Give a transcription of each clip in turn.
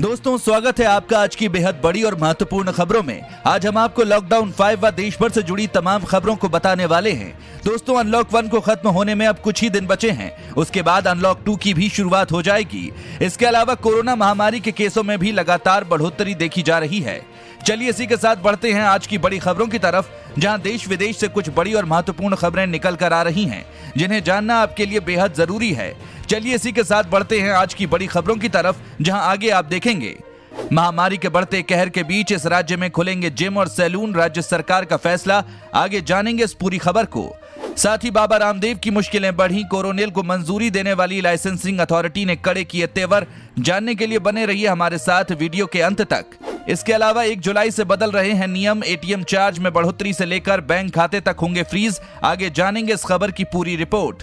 दोस्तों, स्वागत है आपका आज की बेहद बड़ी और महत्वपूर्ण खबरों में। आज हम आपको लॉकडाउन 5 व देश भर से जुड़ी तमाम खबरों को बताने वाले हैं। दोस्तों, अनलॉक 1 को खत्म होने में अब कुछ ही दिन बचे हैं। उसके बाद अनलॉक 2 की भी शुरुआत हो जाएगी। इसके अलावा कोरोना महामारी के केसों में भी लगातार बढ़ोतरी देखी जा रही है। चलिए इसी के साथ बढ़ते हैं आज की बड़ी खबरों की तरफ, जहां देश विदेश से कुछ बड़ी और महत्वपूर्ण खबरें निकल कर आ रही हैं, जिन्हें जानना आपके लिए बेहद जरूरी है। चलिए इसी के साथ बढ़ते हैं आज की बड़ी खबरों की तरफ, जहां आगे आप देखेंगे महामारी के बढ़ते कहर के बीच इस राज्य में खुलेंगे जिम और सैलून, राज्य सरकार का फैसला। आगे जानेंगे इस पूरी खबर को। साथ ही बाबा रामदेव की मुश्किलें बढ़ी, कोरोनिल को मंजूरी देने वाली लाइसेंसिंग अथॉरिटी ने कड़े किए तेवर। जानने के लिए बने रहिए हमारे साथ वीडियो के अंत तक। इसके अलावा 1 जुलाई से बदल रहे हैं नियम, एटीएम चार्ज में बढ़ोतरी से लेकर बैंक खाते तक होंगे फ्रीज। आगे जानेंगे इस खबर की पूरी रिपोर्ट।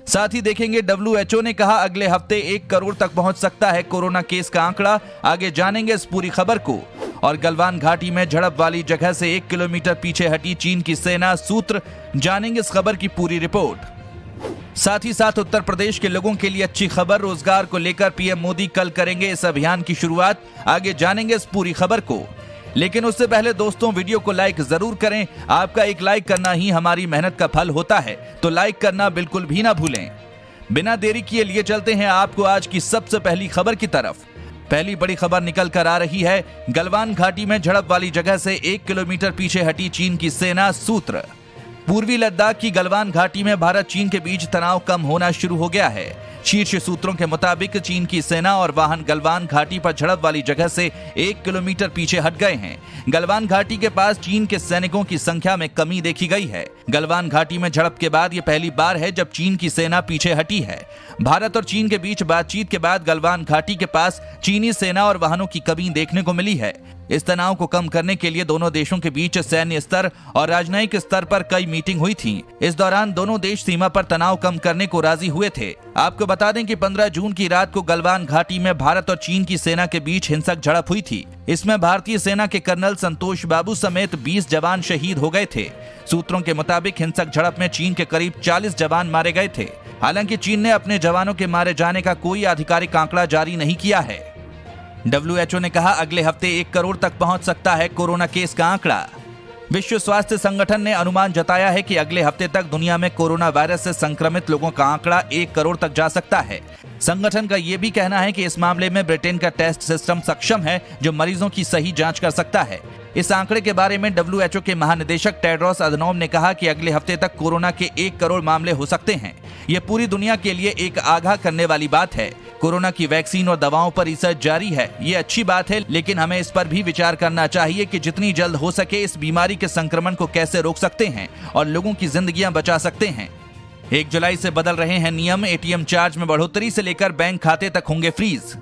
साथ ही देखेंगे WHO ने कहा अगले हफ्ते 1 करोड़ तक पहुंच सकता है कोरोना केस का आंकड़ा। आगे जानेंगे इस पूरी खबर को। और गलवान घाटी में झड़प वाली जगह से 1 किलोमीटर पीछे हटी चीन की सेना, सूत्र। जानेंगे इस खबर की पूरी रिपोर्ट। साथ ही साथ उत्तर प्रदेश के लोगों के लिए अच्छी खबर, रोजगार को लेकर पीएम मोदी कल करेंगे इस अभियान की शुरुआत। आगे जानेंगे इस पूरी खबर को। लेकिन उससे पहले दोस्तों, वीडियो को लाइक जरूर करें। आपका एक लाइक करना ही हमारी मेहनत का फल होता है, तो लाइक करना बिल्कुल भी ना भूलें। बिना देरी किए लिए चलते हैं आपको आज की सबसे पहली खबर की तरफ। पहली बड़ी खबर निकल कर आ रही है, गलवान घाटी में झड़प वाली जगह से 1 किलोमीटर पीछे हटी चीन की सेना, सूत्र। पूर्वी लद्दाख की गलवान घाटी में भारत चीन के बीच तनाव कम होना शुरू हो गया है। शीर्ष सूत्रों के मुताबिक चीन की सेना और वाहन गलवान घाटी पर झड़प वाली जगह से 1 किलोमीटर पीछे हट गए हैं। गलवान घाटी के पास चीन के सैनिकों की संख्या में कमी देखी गई है। गलवान घाटी में झड़प के बाद यह पहली बार है जब चीन की सेना पीछे हटी है। भारत और चीन के बीच बातचीत के बाद गलवान घाटी के पास चीनी सेना और वाहनों की कमी देखने को मिली है। इस तनाव को कम करने के लिए दोनों देशों के बीच सैन्य स्तर और राजनयिक स्तर पर कई मीटिंग हुई थी। इस दौरान दोनों देश सीमा पर तनाव कम करने को राजी हुए थे। आपको बता दें कि 15 जून की रात को गलवान घाटी में भारत और चीन की सेना के बीच हिंसक झड़प हुई थी। इसमें भारतीय सेना के कर्नल संतोष बाबू समेत 20 जवान शहीद हो गए थे। सूत्रों के मुताबिक हिंसक झड़प में चीन के करीब 40 जवान मारे गए थे। हालांकि चीन ने अपने जवानों के मारे जाने का कोई आधिकारिक आंकड़ा जारी नहीं किया है। WHO ने कहा अगले हफ्ते 1 करोड़ तक पहुंच सकता है कोरोना केस का आंकड़ा। विश्व स्वास्थ्य संगठन ने अनुमान जताया है कि अगले हफ्ते तक दुनिया में कोरोना वायरस से संक्रमित लोगों का आंकड़ा 1 करोड़ तक जा सकता है। संगठन का यह भी कहना है कि इस मामले में ब्रिटेन का टेस्ट सिस्टम सक्षम है, जो मरीजों की सही जांच कर सकता है। इस आंकड़े के बारे में WHO के महानिदेशक टेड्रोस अधनोम ने कहा कि अगले हफ्ते तक कोरोना के 1 करोड़ मामले हो सकते हैं। यह पूरी दुनिया के लिए एक आगाह करने वाली बात है। कोरोना की वैक्सीन और दवाओं पर रिसर्च जारी है, ये अच्छी बात है, लेकिन हमें इस पर भी विचार करना चाहिए कि जितनी जल्द हो सके इस बीमारी के संक्रमण को कैसे रोक सकते हैं और लोगों की जिंदगियां बचा सकते हैं। 1 जुलाई से बदल रहे हैं नियम, एटीएम चार्ज में बढ़ोतरी से लेकर बैंक खाते तक होंगे फ्रीज।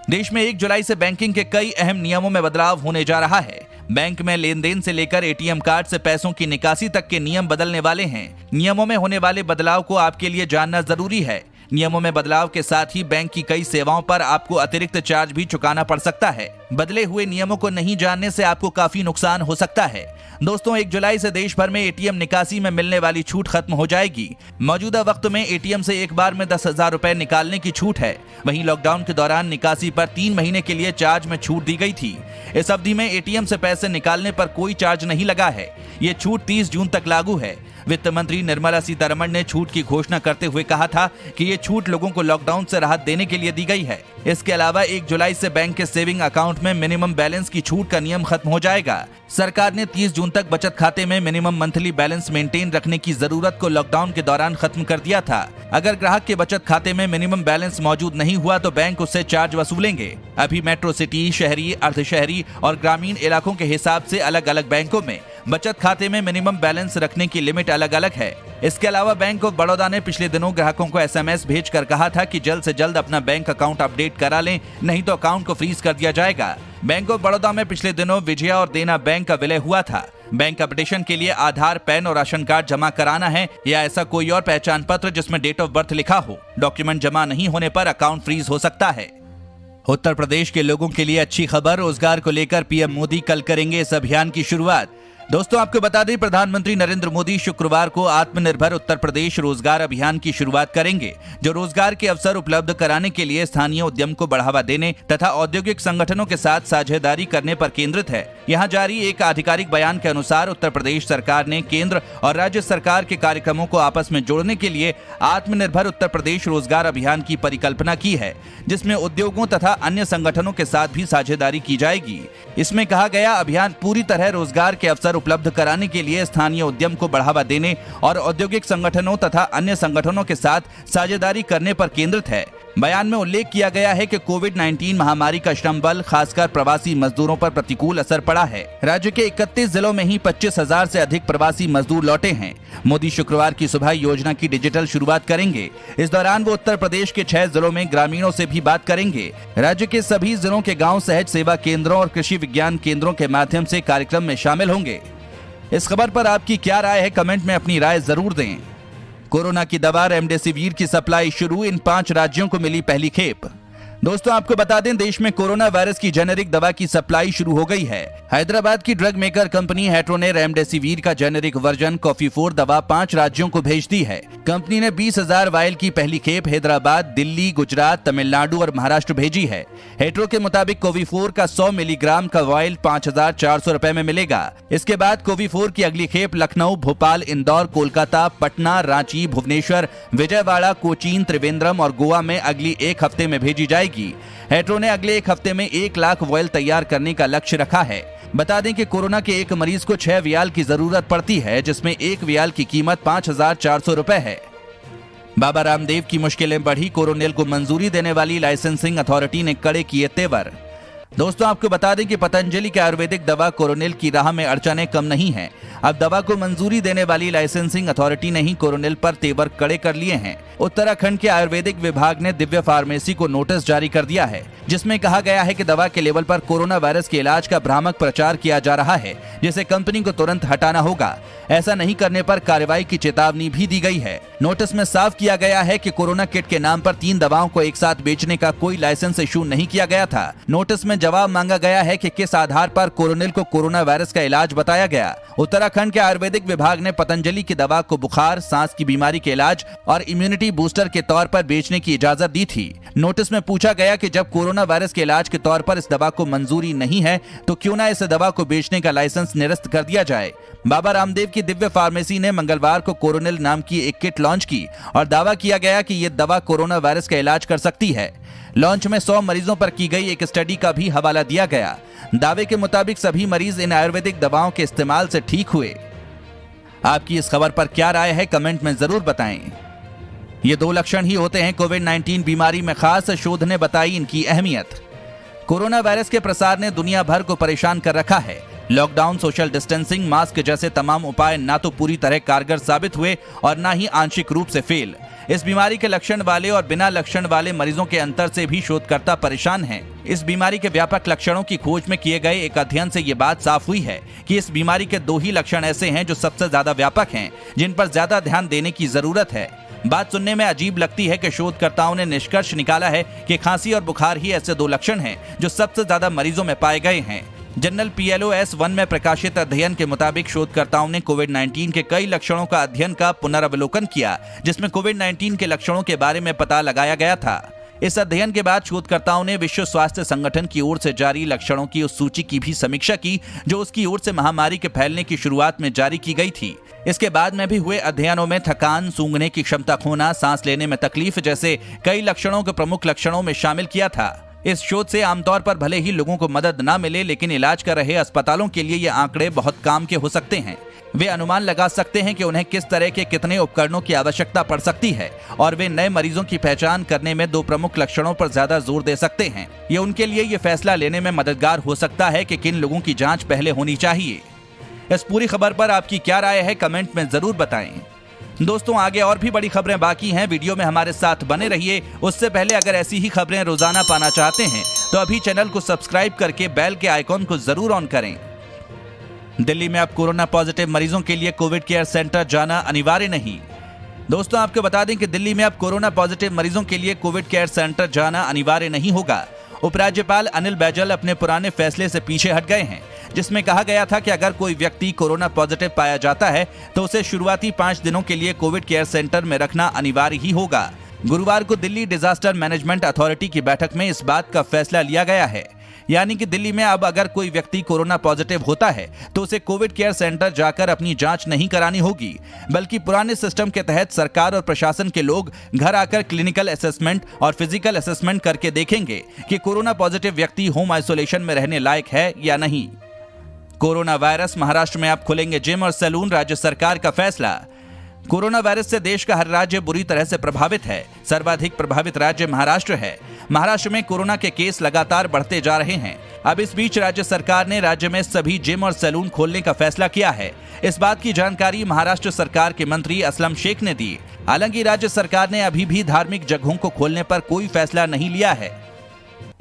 देश में 1 जुलाई से बैंकिंग के कई अहम नियमों में बदलाव होने जा रहा है। बैंक में लेन देन से लेकर एटीएम कार्ड से पैसों की निकासी तक के नियम बदलने वाले हैं। नियमों में होने वाले बदलाव को आपके लिए जानना जरूरी है। नियमों में बदलाव के साथ ही बैंक की कई सेवाओं पर आपको अतिरिक्त चार्ज भी चुकाना पड़ सकता है। बदले हुए नियमों को नहीं जानने से आपको काफी नुकसान हो सकता है। दोस्तों, 1 जुलाई से देश भर में एटीएम निकासी में मिलने वाली छूट खत्म हो जाएगी। मौजूदा वक्त में एटीएम से एक बार में 10,000 रुपए निकालने की छूट है। वहीं लॉकडाउन के दौरान निकासी पर 3 महीने के लिए चार्ज में छूट दी गई थी। इस अवधि में एटीएम से पैसे निकालने पर कोई चार्ज नहीं लगा है। ये छूट 30 जून तक लागू है। वित्त मंत्री निर्मला सीतारमण ने छूट की घोषणा करते हुए कहा था कि ये छूट लोगों को लॉकडाउन से राहत देने के लिए दी गई है। इसके अलावा 1 जुलाई से बैंक के सेविंग अकाउंट में मिनिमम बैलेंस की छूट का नियम खत्म हो जाएगा। सरकार ने 30 जून तक बचत खाते में मिनिमम मंथली बैलेंस मेंटेन रखने की जरूरत को लॉकडाउन के दौरान खत्म कर दिया था। अगर ग्राहक के बचत खाते में मिनिमम बैलेंस मौजूद नहीं हुआ तो बैंक उससे चार्ज वसूलेंगे। अभी मेट्रो सिटी, शहरी, अर्धशहरी और ग्रामीण इलाकों के हिसाब से अलग अलग बैंकों में बचत खाते में मिनिमम बैलेंस रखने की लिमिट अलग अलग है। इसके अलावा बैंक ऑफ बड़ौदा ने पिछले दिनों ग्राहकों को SMS भेजकर कहा था कि जल्द से जल्द अपना बैंक अकाउंट अपडेट करा लें, नहीं तो अकाउंट को फ्रीज कर दिया जाएगा। बैंक ऑफ बड़ौदा में पिछले दिनों विजया और देना बैंक का विलय हुआ था। बैंक अपडेशन के लिए आधार, पैन और राशन कार्ड जमा कराना है या ऐसा कोई और पहचान पत्र जिसमें डेट ऑफ बर्थ लिखा हो। डॉक्यूमेंट जमा नहीं होने पर अकाउंट फ्रीज हो सकता है। उत्तर प्रदेश के लोगों के लिए अच्छी खबर, रोजगार को लेकर पीएम मोदी कल करेंगे इस अभियान की शुरुआत। दोस्तों आपको बता दें, प्रधानमंत्री नरेंद्र मोदी शुक्रवार को आत्मनिर्भर उत्तर प्रदेश रोजगार अभियान की शुरुआत करेंगे, जो रोजगार के अवसर उपलब्ध कराने के लिए स्थानीय उद्यम को बढ़ावा देने तथा औद्योगिक संगठनों के साथ साझेदारी करने पर केंद्रित है। यहां जारी एक आधिकारिक बयान के अनुसार उत्तर प्रदेश सरकार ने केंद्र और राज्य सरकार के कार्यक्रमों को आपस में जोड़ने के लिए आत्मनिर्भर उत्तर प्रदेश रोजगार अभियान की परिकल्पना की है, जिसमें उद्योगों तथा अन्य संगठनों के साथ भी साझेदारी की जाएगी। इसमें कहा गया अभियान पूरी तरह रोजगार के अवसर उपलब्ध कराने के लिए स्थानीय उद्यम को बढ़ावा देने और औद्योगिक संगठनों तथा अन्य संगठनों के साथ साझेदारी करने पर केंद्रित है। बयान में उल्लेख किया गया है कि कोविड-19 महामारी का श्रम बल खासकर प्रवासी मजदूरों पर प्रतिकूल असर पड़ा है। राज्य के 31 जिलों में ही 25,000 से अधिक प्रवासी मजदूर लौटे हैं। मोदी शुक्रवार की सुबह योजना की डिजिटल शुरुआत करेंगे। इस दौरान वो उत्तर प्रदेश के 6 जिलों में ग्रामीणों से भी बात करेंगे। राज्य के सभी जिलों के गाँव सहज सेवा केंद्रों और कृषि विज्ञान केंद्रों के माध्यम से कार्यक्रम में शामिल होंगे। इस खबर पर आपकी क्या राय है, कमेंट में अपनी राय जरूर दें। कोरोना की दवा रेमडेसिविर की सप्लाई शुरू, इन 5 राज्यों को मिली पहली खेप। दोस्तों आपको बता दें, देश में कोरोना वायरस की जेनेरिक दवा की सप्लाई शुरू हो गई है। हैदराबाद की ड्रग मेकर कंपनी हेट्रो ने रेमडेसिविर का जेनेरिक वर्जन कॉफीफोर दवा 5 राज्यों को भेज दी है। कंपनी ने 20,000 वायल की पहली खेप हैदराबाद, दिल्ली, गुजरात, तमिलनाडु और महाराष्ट्र भेजी है। हेट्रो के मुताबिक कोविफोर का 100 मिलीग्राम का वायल 5,400 रुपए में मिलेगा। इसके बाद कोविफोर की अगली खेप लखनऊ, भोपाल, इंदौर, कोलकाता, पटना, रांची, भुवनेश्वर, विजयवाड़ा, कोचीन, त्रिवेंद्रम और गोवा में अगली 1 हफ्ते में भेजी जाएगी। हेट्रो ने अगले 1 हफ्ते में 1 लाख वायल तैयार करने का लक्ष्य रखा है। बता दें कि कोरोना के एक मरीज को 6 वियाल की जरूरत पड़ती है, जिसमें 1 वियाल की कीमत 5,400 रुपए है। बाबा रामदेव की मुश्किलें बढ़ी, कोरोनिल को मंजूरी देने वाली लाइसेंसिंग अथॉरिटी ने कड़े किए तेवर। दोस्तों आपको बता दें कि पतंजलि के आयुर्वेदिक दवा कोरोनिल की राह में अड़चनें कम नहीं हैं। अब दवा को मंजूरी देने वाली लाइसेंसिंग अथॉरिटी ने ही कोरोनिल पर तेवर कड़े कर लिए हैं। उत्तराखंड के आयुर्वेदिक विभाग ने दिव्य फार्मेसी को नोटिस जारी कर दिया है, जिसमें कहा गया है कि दवा के लेवल पर कोरोना वायरस के इलाज का भ्रामक प्रचार किया जा रहा है, जिसे कंपनी को तुरंत हटाना होगा। ऐसा नहीं करने पर कार्रवाई की चेतावनी भी दी गई है। नोटिस में साफ किया गया है कि कोरोना किट के नाम पर 3 दवाओं को एक साथ बेचने का कोई लाइसेंस इशू नहीं किया गया था। नोटिस में जवाब मांगा गया है कि किस आधार पर कोरोनिल को कोरोना वायरस का इलाज बताया गया। उत्तराखंड के आयुर्वेदिक विभाग ने पतंजलि की दवा को बुखार, सांस की बीमारी के इलाज और इम्यूनिटी बूस्टर के तौर पर बेचने की इजाजत दी थी। नोटिस में पूछा गया कि जब कोरोना वायरस के इलाज के तौर पर इस दवा को मंजूरी नहीं है, तो क्यों ना इस दवा को बेचने का लाइसेंस निरस्त कर दिया जाए। बाबा रामदेव की दिव्य फार्मेसी ने मंगलवार को कोरोनिल नाम की एक किट लॉन्च की और दावा किया गया कि ये दवा कोरोना वायरस का इलाज कर सकती है। लॉन्च में 100 मरीजों पर की गई एक स्टडी का भी हवाला दिया गया। दावे के मुताबिक सभी मरीज इन आयुर्वेदिक दवाओं के इस्तेमाल से ठीक हुए। आपकी इस खबर पर क्या राय है, कमेंट में जरूर बताएं। ये 2 लक्षण ही होते हैं कोविड-19 बीमारी में, खास शोध ने बताई इनकी अहमियत। कोरोना वायरस के प्रसार ने दुनिया भर को परेशान कर रखा है। लॉकडाउन, सोशल डिस्टेंसिंग, मास्क जैसे तमाम उपाय ना तो पूरी तरह कारगर साबित हुए और ना ही आंशिक रूप से फेल। इस बीमारी के लक्षण वाले और बिना लक्षण वाले मरीजों के अंतर से भी शोधकर्ता परेशान हैं। इस बीमारी के व्यापक लक्षणों की खोज में किए गए एक अध्ययन से ये बात साफ हुई है कि इस बीमारी के 2 ही लक्षण ऐसे हैं जो सबसे ज्यादा व्यापक हैं, जिन पर ज्यादा ध्यान देने की जरूरत है। बात सुनने में अजीब लगती है कि शोधकर्ताओं ने निष्कर्ष निकाला है कि खांसी और बुखार ही ऐसे 2 लक्षण हैं जो सबसे ज्यादा मरीजों में पाए गए हैं। जर्नल PLOS 1 में प्रकाशित अध्ययन के मुताबिक शोधकर्ताओं ने कोविड-19 के कई लक्षणों का अध्ययन का पुनरावलोकन किया, जिसमें कोविड-19 के लक्षणों के बारे में पता लगाया गया था। इस अध्ययन के बाद शोधकर्ताओं ने विश्व स्वास्थ्य संगठन की ओर से जारी लक्षणों की उस सूची की भी समीक्षा की जो उसकी ओर से महामारी के फैलने की शुरुआत में जारी की गई थी। इसके बाद में भी हुए अध्ययनों में थकान, सूंघने की क्षमता खोना, सांस लेने में तकलीफ जैसे कई लक्षणों को प्रमुख लक्षणों में शामिल किया था। इस शोध से आमतौर पर भले ही लोगों को मदद ना मिले, लेकिन इलाज कर रहे अस्पतालों के लिए ये आंकड़े बहुत काम के हो सकते हैं। वे अनुमान लगा सकते हैं कि उन्हें किस तरह के कितने उपकरणों की आवश्यकता पड़ सकती है और वे नए मरीजों की पहचान करने में 2 प्रमुख लक्षणों पर ज्यादा जोर दे सकते हैं। ये उनके लिए ये फैसला लेने में मददगार हो सकता है कि किन लोगों की जांच पहले होनी चाहिए। इस पूरी खबर पर आपकी क्या राय है, कमेंट में जरूर बताएं। दोस्तों आगे और भी बड़ी खबरें बाकी हैं, वीडियो में हमारे साथ बने रहिए। उससे पहले अगर ऐसी ही खबरें रोजाना पाना चाहते हैं तो अभी चैनल को सब्सक्राइब करके बेल के आइकॉन को जरूर ऑन करें। दिल्ली में अब कोरोना पॉजिटिव मरीजों के लिए कोविड केयर सेंटर जाना अनिवार्य नहीं। दोस्तों आपको बता दें कि दिल्ली में अब कोरोना पॉजिटिव मरीजों के लिए कोविड केयर सेंटर जाना अनिवार्य नहीं होगा। उपराज्यपाल अनिल बैजल अपने पुराने फैसले से पीछे हट गए हैं, जिसमें कहा गया था कि अगर कोई व्यक्ति कोरोना पॉजिटिव पाया जाता है तो उसे शुरुआती 5 दिनों के लिए कोविड केयर सेंटर में रखना अनिवार्य ही होगा। गुरुवार को दिल्ली डिजास्टर मैनेजमेंट अथॉरिटी की बैठक में इस बात का फैसला लिया गया है, यानी कि दिल्ली में अब अगर कोई व्यक्ति कोरोना पॉजिटिव होता है तो उसे कोविड केयर सेंटर जाकर अपनी जांच नहीं करानी होगी, बल्कि पुराने सिस्टम के तहत सरकार और प्रशासन के लोग घर आकर क्लिनिकल असेसमेंट और फिजिकल असेसमेंट करके देखेंगे कि कोरोना पॉजिटिव व्यक्ति होम आइसोलेशन में रहने लायक है या नहीं। कोरोना वायरस, महाराष्ट्र में अब खुलेंगे जिम और सैलून, राज्य सरकार का फैसला। कोरोना वायरस से देश का हर राज्य बुरी तरह से प्रभावित है। सर्वाधिक प्रभावित राज्य महाराष्ट्र है। महाराष्ट्र में कोरोना के केस लगातार बढ़ते जा रहे हैं। अब इस बीच राज्य सरकार ने राज्य में सभी जिम और सैलून खोलने का फैसला किया है। इस बात की जानकारी महाराष्ट्र सरकार के मंत्री असलम शेख ने दी। हालांकि राज्य सरकार ने अभी भी धार्मिक जगहों को खोलने पर कोई फैसला नहीं लिया है।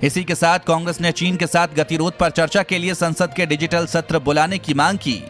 इसी के साथ कांग्रेस ने चीन के साथ गतिरोध पर चर्चा के लिए संसद के डिजिटल सत्र बुलाने की मांग की।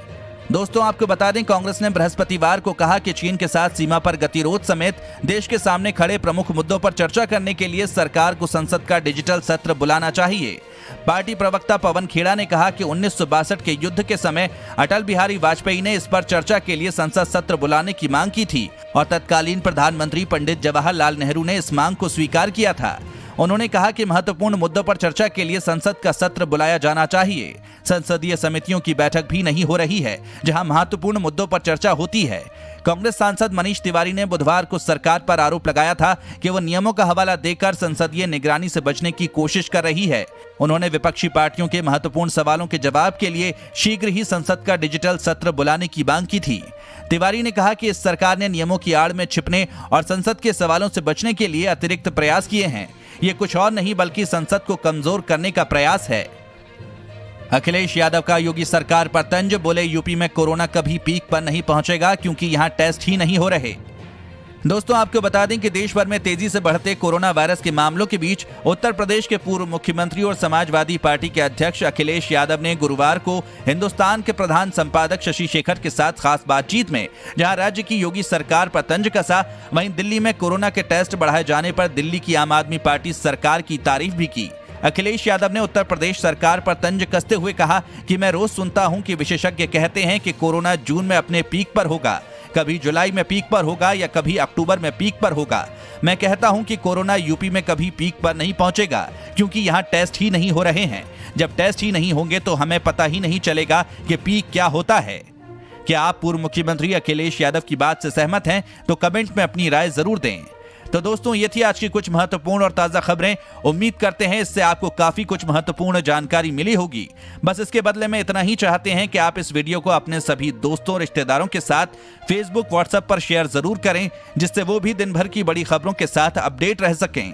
दोस्तों, आपको बता दें, कांग्रेस ने बृहस्पतिवार को कहा कि चीन के साथ सीमा पर गतिरोध समेत देश के सामने खड़े प्रमुख मुद्दों पर चर्चा करने के लिए सरकार को संसद का डिजिटल सत्र बुलाना चाहिए। पार्टी प्रवक्ता पवन खेड़ा ने कहा कि 1962 के युद्ध के समय अटल बिहारी वाजपेयी ने इस पर चर्चा के लिए संसद सत्र बुलाने की मांग की थी और तत्कालीन प्रधानमंत्री पंडित जवाहरलाल नेहरू ने इस मांग को स्वीकार किया था। उन्होंने कहा कि महत्वपूर्ण मुद्दों पर चर्चा के लिए संसद का सत्र बुलाया जाना चाहिए। संसदीय समितियों की बैठक भी नहीं हो रही है, जहां महत्वपूर्ण मुद्दों पर चर्चा होती है। कांग्रेस सांसद मनीष तिवारी ने बुधवार को सरकार पर आरोप लगाया था कि वो नियमों का हवाला देकर संसदीय निगरानी से बचने की कोशिश कर रही है। उन्होंने विपक्षी पार्टियों के महत्वपूर्ण सवालों के जवाब के लिए शीघ्र ही संसद का डिजिटल सत्र बुलाने की मांग की थी। तिवारी ने कहा कि इस सरकार ने नियमों की आड़ में छिपने और संसद के सवालों से बचने के लिए अतिरिक्त प्रयास किए हैं। ये कुछ और नहीं बल्कि संसद को कमजोर करने का प्रयास है। अखिलेश यादव का योगी सरकार पर तंज, बोले यूपी में कोरोना कभी पीक पर नहीं पहुंचेगा क्योंकि यहां टेस्ट ही नहीं हो रहे। दोस्तों, आपको बता दें कि देश भर में तेजी से बढ़ते कोरोना वायरस के मामलों के बीच उत्तर प्रदेश के पूर्व मुख्यमंत्री और समाजवादी पार्टी के अध्यक्ष अखिलेश यादव ने गुरुवार को हिंदुस्तान के प्रधान संपादक शशि शेखर के साथ खास बातचीत में, जहां राज्य की योगी सरकार पर तंज कसा, वहीं दिल्ली में कोरोना के टेस्ट बढ़ाए जाने पर दिल्ली की आम आदमी पार्टी सरकार की तारीफ भी की। अखिलेश यादव ने उत्तर प्रदेश सरकार पर तंज कसते हुए कहा कि मैं रोज सुनता हूं कि विशेषज्ञ कहते हैं कि कोरोना जून में अपने पीक पर होगा, कभी जुलाई में पीक पर होगा या कभी अक्टूबर में पीक पर होगा। मैं कहता हूं कि कोरोना यूपी में कभी पीक पर नहीं पहुंचेगा क्योंकि यहां टेस्ट ही नहीं हो रहे हैं। जब टेस्ट ही नहीं होंगे तो हमें पता ही नहीं चलेगा कि पीक क्या होता है। क्या आप पूर्व मुख्यमंत्री अखिलेश यादव की बात से सहमत हैं? तो कमेंट में अपनी राय जरूर दें। तो दोस्तों, ये थी आज की कुछ महत्वपूर्ण और ताजा खबरें। उम्मीद करते हैं इससे आपको काफी कुछ महत्वपूर्ण जानकारी मिली होगी। बस इसके बदले में इतना ही चाहते हैं कि आप इस वीडियो को अपने सभी दोस्तों, रिश्तेदारों के साथ फेसबुक, व्हाट्सएप पर शेयर जरूर करें, जिससे वो भी दिन भर की बड़ी खबरों के साथ अपडेट रह सकें।